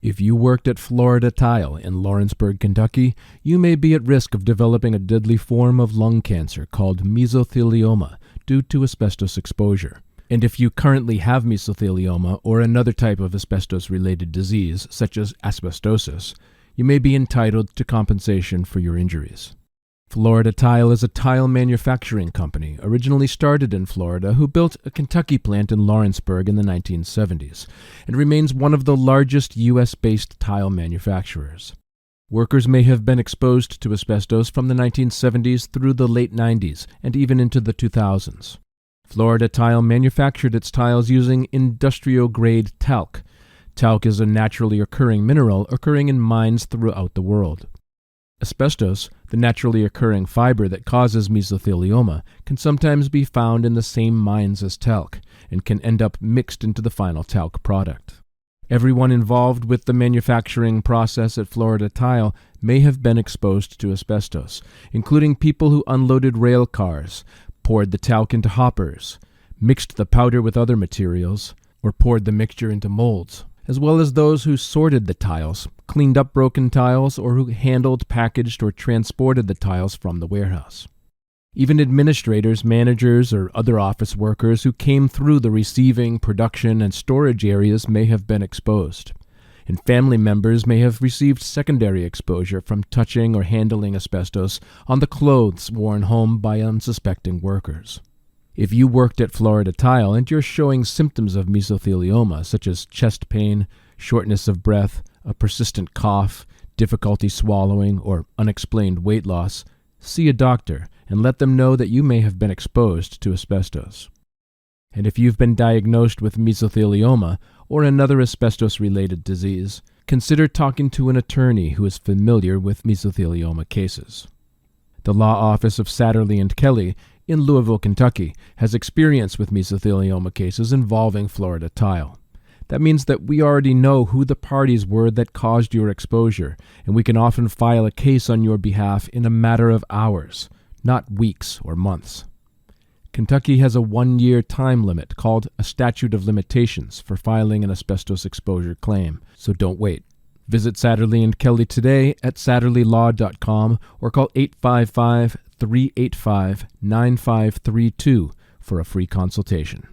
If you worked at Florida Tile in Lawrenceburg, Kentucky, you may be at risk of developing a deadly form of lung cancer called mesothelioma due to asbestos exposure. And if you currently have mesothelioma or another type of asbestos-related disease, such as asbestosis, you may be entitled to compensation for your injuries. Florida Tile is a tile manufacturing company originally started in Florida who built a Kentucky plant in Lawrenceburg in the 1970s and remains one of the largest U.S.-based tile manufacturers. Workers may have been exposed to asbestos from the 1970s through the late 90s and even into the 2000s. Florida Tile manufactured its tiles using industrial-grade talc. Talc is a naturally occurring mineral occurring in mines throughout the world. Asbestos, the naturally occurring fiber that causes mesothelioma, can sometimes be found in the same mines as talc and can end up mixed into the final talc product. Everyone involved with the manufacturing process at Florida Tile may have been exposed to asbestos, including people who unloaded rail cars, poured the talc into hoppers, mixed the powder with other materials, or poured the mixture into molds, as well as those who sorted the tiles, cleaned up broken tiles, or who handled, packaged, or transported the tiles from the warehouse. Even administrators, managers, or other office workers who came through the receiving, production, and storage areas may have been exposed. And family members may have received secondary exposure from touching or handling asbestos on the clothes worn home by unsuspecting workers. If you worked at Florida Tile and you're showing symptoms of mesothelioma, such as chest pain, shortness of breath, a persistent cough, difficulty swallowing, or unexplained weight loss, see a doctor and let them know that you may have been exposed to asbestos. And if you've been diagnosed with mesothelioma or another asbestos-related disease, consider talking to an attorney who is familiar with mesothelioma cases. The law office of Satterley & Kelly in Louisville, Kentucky, has experience with mesothelioma cases involving Florida Tile. That means that we already know who the parties were that caused your exposure, and we can often file a case on your behalf in a matter of hours, not weeks or months. Kentucky has a 1-year time limit called a statute of limitations for filing an asbestos exposure claim, so don't wait. Visit Satterley & Kelly today at satterleylaw.com or call 855-385-9532 for a free consultation.